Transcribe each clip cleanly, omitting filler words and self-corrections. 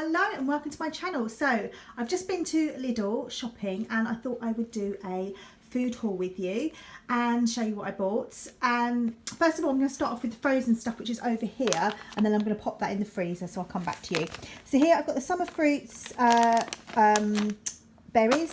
Hello and welcome to my channel. So I've just been to Lidl shopping and I thought I would do a food haul with you and show you what I bought. And first of all, I'm going to start off with the frozen stuff, which is over here, and then I'm going to pop that in the freezer, so I'll come back to you. So here I've got the summer fruits berries.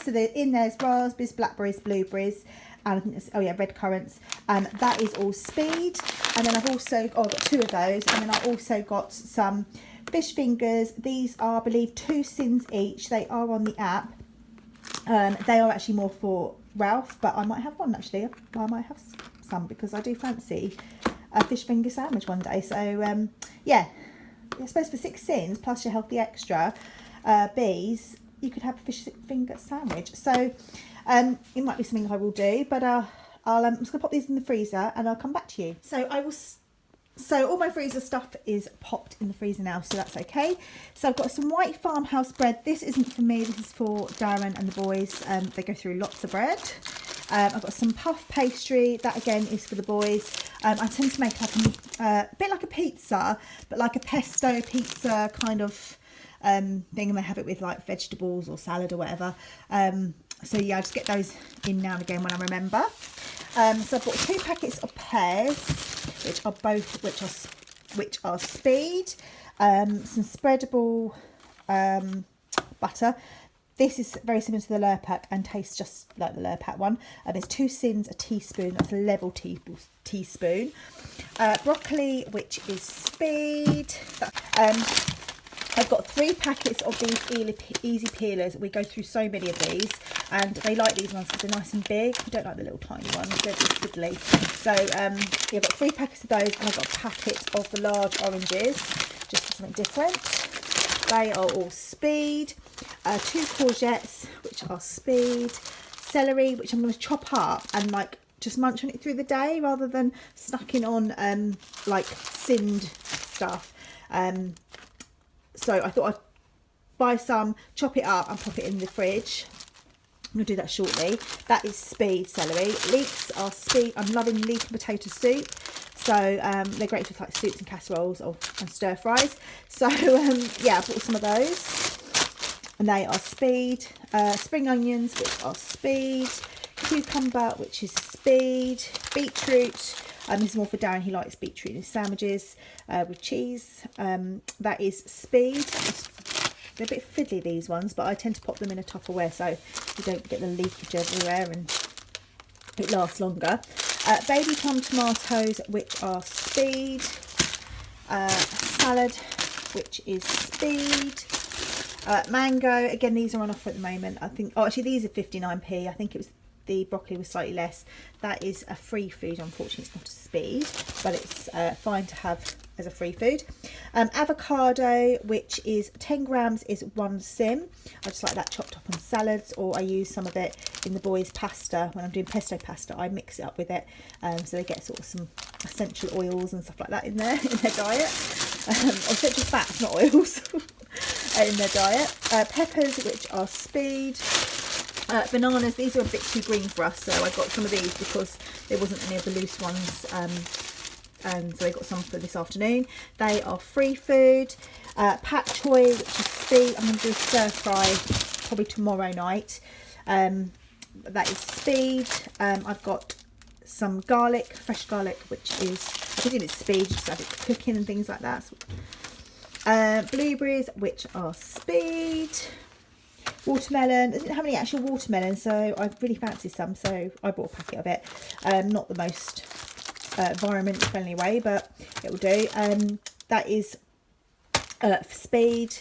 So there's raspberries, blackberries, blueberries, and I think there's, oh yeah, red currants. That is all speed. And then I've also I've got two of those, and then I also got some fish fingers. These are, I believe, 2 cents each. They are on the app. They are actually more for Ralph, but I might have one actually. I might have some because I do fancy a fish finger sandwich one day. So yeah, I suppose for 6 cents plus your healthy extra bees, you could have a fish finger sandwich. So it might be something I will do, but I'm just gonna pop these in the freezer and I'll come back to you. So all my freezer stuff is popped in the freezer now, so that's okay. So I've got some white Farmhouse bread. This isn't for me, this is for Darren and the boys. They go through lots of bread. I've got some puff pastry. That again is for the boys. I tend to make like a bit like a pizza, but like a pesto pizza kind of thing, and they have it with like vegetables or salad or whatever. So yeah, I just get those in now and again when I remember. So I've got 2 packets of pears, which are speed, some spreadable butter. This is very similar to the Lurpak and tastes just like the Lurpak one. There's 2 cents a teaspoon, that's a level teaspoon. Broccoli, which is speed. I've got 3 packets of these easy peelers. We go through so many of these, and they like these ones because they're nice and big. We don't like the little tiny ones, they're just fiddly. So yeah, I've got 3 packets of those, and I've got a packet of the large oranges, just for something different. They are all speed. 2 courgettes, which are speed. Celery, which I'm going to chop up and like just munch on it through the day rather than snacking on like sinned stuff. So I thought I'd buy some, chop it up and pop it in the fridge. I'm going to do that shortly. That is speed celery. Leeks are speed. I'm loving leek and potato soup. So they're great for like soups and casseroles and stir fries. So yeah, I bought some of those. And they are speed. Spring onions, which are speed. Cucumber, which is speed. Beetroot. This is more for Darren, he likes beetroot in his sandwiches with cheese. That is speed. They're a bit fiddly, these ones, but I tend to pop them in a Tupperware so you don't get the leakage everywhere and it lasts longer. Baby plum tomatoes, which are speed. Salad, which is speed. Mango, again, these are on offer at the moment. I think, oh, actually, these are 59p. I think it was the broccoli was slightly less. That is a free food. Unfortunately, it's not a speed, but it's fine to have as a free food. Avocado, which is 10 grams, is 1 sim. I just like that chopped up on salads, or I use some of it in the boys' pasta. When I'm doing pesto pasta, I mix it up with it, so they get sort of some essential oils and stuff like that in their diet. Essential fats, not oils, in their diet. Peppers, which are speed. Bananas, these are a bit too green for us, so I got some of these because there wasn't any of the loose ones, and so I got some for this afternoon. They are free food. Pak choy, which is speed. I'm going to do a stir fry probably tomorrow night. That is speed. I've got some garlic, fresh garlic, which is, I presume it's speed, just add it to cooking and things like that. Blueberries, which are speed. Watermelon, I didn't have any actual watermelon, so I really fancy some, so I bought a packet of it. Not the most environment friendly way, but it will do. That is for speed.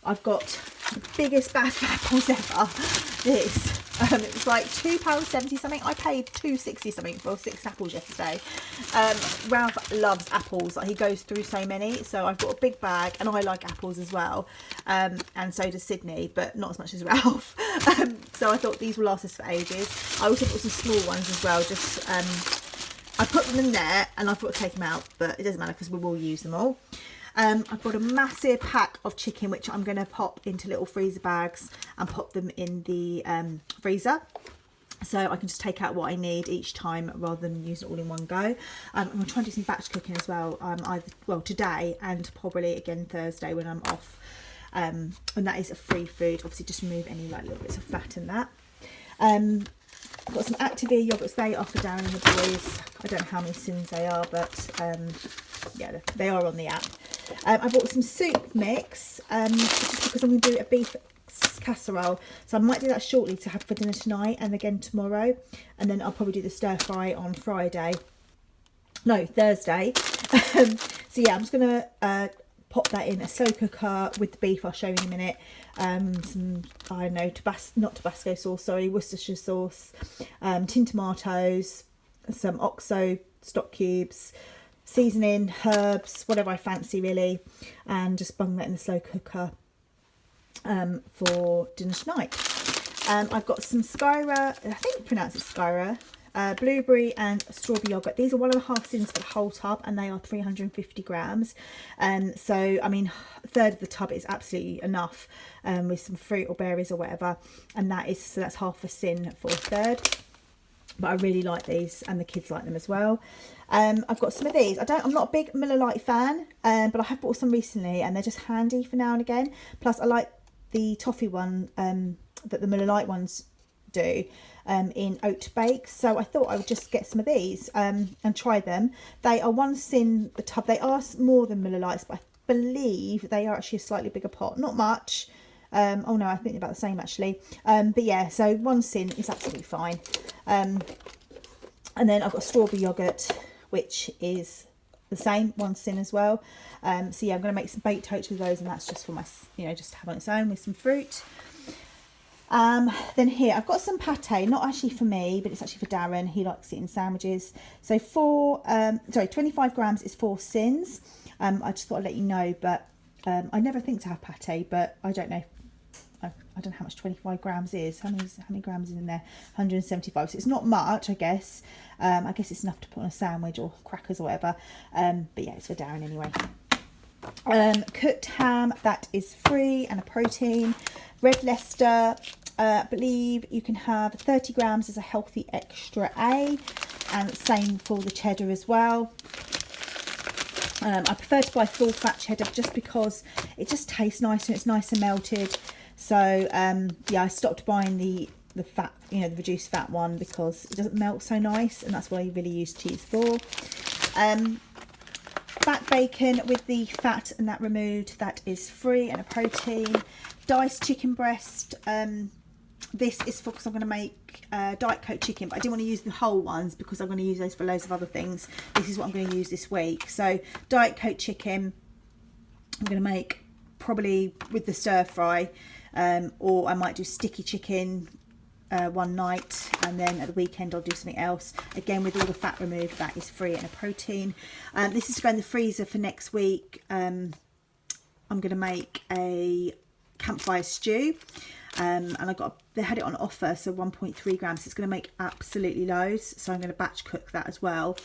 I've got the biggest bag of apples ever. This it was like £2.70 something. I paid £2.60 something for 6 apples yesterday. Ralph loves apples, like he goes through so many, so I've got a big bag, and I like apples as well, and so does Sydney, but not as much as Ralph. So I thought these will last us for ages. I also bought some small ones as well, just I put them in there and I thought I'd take them out, but it doesn't matter because we will use them all. I've got a massive pack of chicken, which I'm going to pop into little freezer bags and pop them in the freezer. so I can just take out what I need each time rather than use it all in one go. I'm going to try and do some batch cooking as well, either today and probably again Thursday when I'm off. and that is a free food. Obviously just remove any like little bits of fat in that. I've got some Activia yogurts. They are for Darren and the boys. I don't know how many sins they are, but yeah, they are on the app. I bought some soup mix just because I'm going to do a beef casserole, so I might do that shortly to have for dinner tonight and again tomorrow, and then I'll probably do the stir fry on Thursday. So yeah, I'm just going to pop that in a slow cooker with the beef. I'll show you in a minute. Some, I don't know, not Tabasco sauce, sorry, Worcestershire sauce, tin tomatoes, some OXO stock cubes, seasoning, herbs, whatever I fancy really, and just bung that in the slow cooker for dinner tonight. I've got some Skyra, I think you pronounce it Skyra, blueberry and strawberry yogurt. These are 1.5 sins for the whole tub, and they are 350 grams. So I mean, a third of the tub is absolutely enough, with some fruit or berries or whatever, and that's half a sin for a third. But I really like these, and the kids like them as well. I've got some of these. I'm not a big Miller Lite fan, but I have bought some recently, and they're just handy for now and again. Plus I like the toffee one that the Miller Lite ones do in oat bake, so I thought I would just get some of these and try them. They are 1 sin the tub. They are more than Miller Lites, but I believe they are actually a slightly bigger pot, not much. Oh no, I think they're about the same actually, but yeah, so 1 sin is absolutely fine. And then I've got strawberry yogurt, which is the same, 1 sin as well. So yeah, I'm going to make some baked oats with those, and that's just for my, just to have on its own with some fruit. Then here I've got some pate, not actually for me, but it's actually for Darren. He likes it in sandwiches. So 25 grams is 4 sins. I just thought I'd let you know, but I never think to have pate, but I don't know. I don't know how much 25 grams is. How many grams is in there? 175. So it's not much, I guess. I guess it's enough to put on a sandwich or crackers or whatever. But yeah, it's for Darren anyway. Cooked ham, that is free and a protein. Red Leicester, I believe you can have 30 grams as a healthy extra A, and same for the cheddar as well. I prefer to buy full fat cheddar just because it just tastes nicer and it's nice and melted. So yeah, I stopped buying the fat, the reduced fat one, because it doesn't melt so nice, and that's what I really use cheese for. Back bacon with the fat and that removed, that is free and a protein. Diced chicken breast, this is for, because I'm going to make Diet Coke chicken, but I didn't want to use the whole ones because I'm going to use those for loads of other things. This is what I'm going to use this week. So Diet Coke chicken, I'm going to make probably with the stir fry, or I might do sticky chicken one night, and then at the weekend I'll do something else. Again, with all the fat removed, that is free and a protein. This is to go in the freezer for next week. I'm going to make a campfire stew, and they had it on offer, so 1.3 grams. It's going to make absolutely loads, so I'm going to batch cook that as well.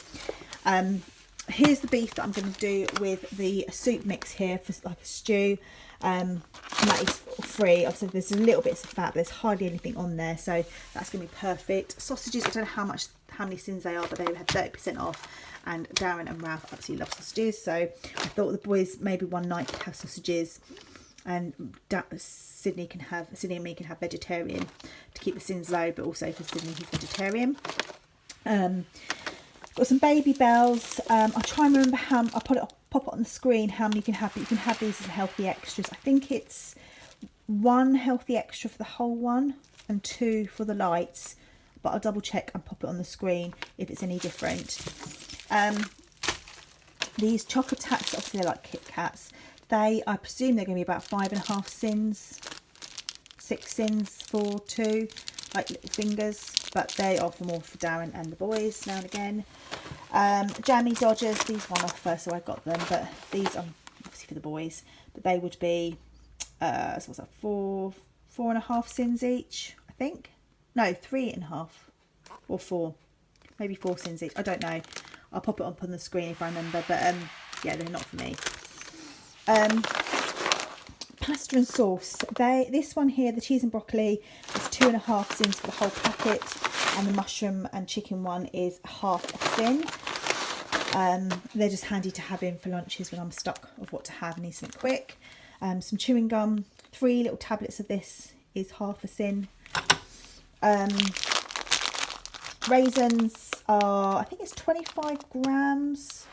Here's the beef that I'm going to do with the soup mix here for like a stew, and that is free. Obviously there's a little bits of fat, but there's hardly anything on there, so that's going to be perfect. Sausages, I don't know how many sins they are, but they had 30% off, and Darren and Ralph absolutely love sausages, so I thought the boys maybe one night could have sausages, and Sydney and me can have vegetarian to keep the sins low, but also for Sydney, he's vegetarian. Got some baby bells. I'll try and remember how, I'll pop it on the screen how many you can have, but you can have these as healthy extras. I think it's 1 healthy extra for the whole one and 2 for the lights, but I'll double check and pop it on the screen if it's any different. These chocolate tats, obviously they're like Kit Kats. I presume they're going to be about 5.5 sins, 6 sins for 2, like little fingers, but they are more for Darren and the boys now and again. Jammy Dodgers, these one offer, so I got them, but these are obviously for the boys, but they would be so what's that, 4.5 sins each, I think. No, 3.5 or 4, maybe 4 sins each, I don't know. I'll pop it up on the screen if I remember, but yeah, they're not for me. Pasta and sauce, this one here, the cheese and broccoli, is 2.5 sins for the whole packet, and the mushroom and chicken one is half a sin. They're just handy to have in for lunches when I'm stuck of what to have and need something quick. some chewing gum. 3 little tablets of this is half a sin. Raisins are, I think it's 25 grams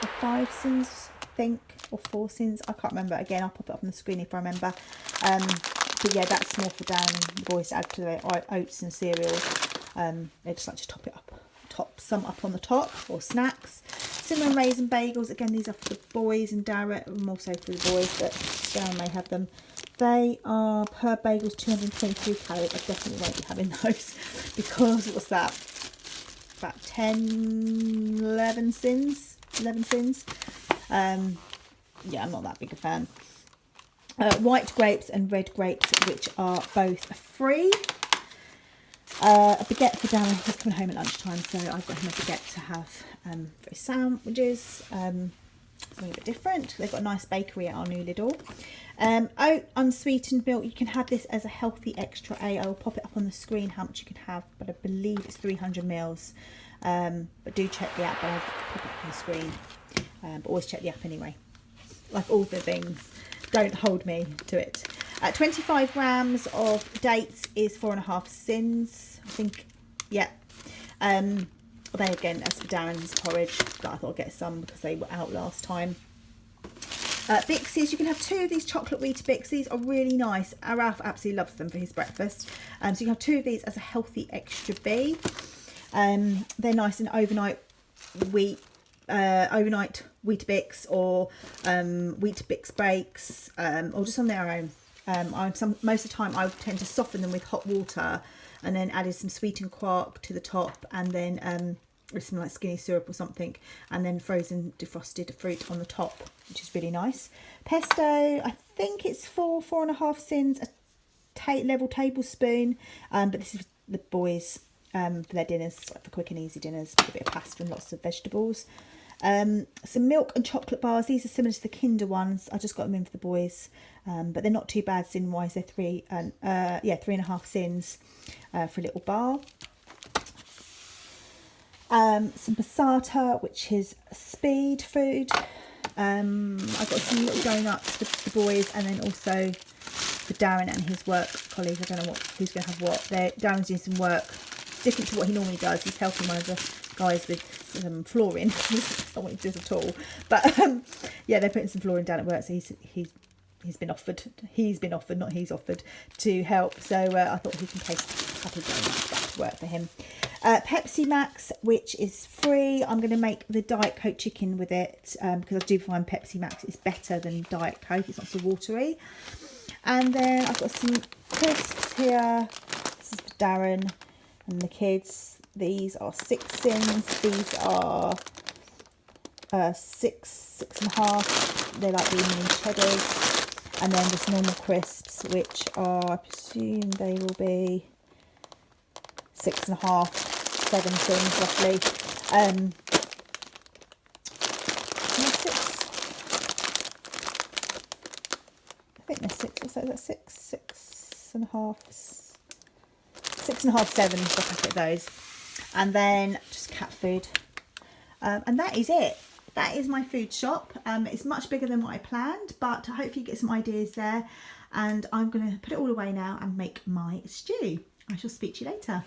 or 5 sins, I think, or 4 sins. I can't remember. Again, I'll pop it up on the screen if I remember. But yeah, that's more for Darren and the boys to add to their oats and cereals. They just like to top it up, some up on the top, or snacks. Cinnamon raisin bagels. Again, these are for the boys and Darren, more so for the boys, but Darren may have them. They are per bagels 223 calories. I definitely won't be having those because what's that? About 10, 11 sins. 11 sins. Yeah, I'm not that big a fan. White grapes and red grapes, which are both free. A baguette for Darren. He's coming home at lunchtime, so I've got him a baguette to have for his sandwiches. Something a bit different. They've got a nice bakery at our new Lidl. Oat unsweetened milk. You can have this as a healthy extra A. I'll pop it up on the screen how much you can have, but I believe it's 300 mils. But do check the app. I'll pop it up on the screen. But always check the app anyway. Like all the things, don't hold me to it. 25 grams of dates is 4.5 sins. I think, yeah. Although again, as for Darren's porridge, but I thought I'd get some because they were out last time. Bixies, you can have 2 of these chocolate Weetabix. These are really nice. Ralph absolutely loves them for his breakfast. So you can have 2 of these as a healthy extra B. They're nice and overnight Weetabix or Weetabix breaks, or just on their own. Most of the time I tend to soften them with hot water and then added some sweetened quark to the top, and then with some like skinny syrup or something, and then frozen defrosted fruit on the top, which is really nice. Pesto, I think it's 4.5 sins, a level tablespoon, but this is the boys for their dinners, for quick and easy dinners, with a bit of pasta and lots of vegetables. Some milk and chocolate bars. These are similar to the Kinder ones. I just got them in for the boys, but they're not too bad sin wise. They're 3.5 sins for a little bar. Some passata, which is speed food. I've got some little donuts for the boys, and then also for Darren and his work colleagues. I don't know who's going to have what. Darren's doing some work different to what he normally does. He's helping one of the guys with some flooring. That's not what he does at all. But yeah, they're putting some flooring down at work, so he's been offered, not he's offered, to help. So I thought he can take a couple of donuts back to work for him. Pepsi Max, which is free. I'm going to make the Diet Coke chicken with it because I do find Pepsi Max is better than Diet Coke. It's not so watery. And then I've got some crisps here. This is for Darren and the kids. These are 6 sins. These are 6.5. They're like the mini cheddars. And then just normal crisps, which are, I presume they will be 6.5, 7 sins roughly. I think they're 6. So that's 6.5, 6.5, 7 for a packet of those. And then just cat food. And that is it. That is my food shop. It's much bigger than what I planned, but hopefully you get some ideas there. And I'm going to put it all away now and make my stew. I shall speak to you later.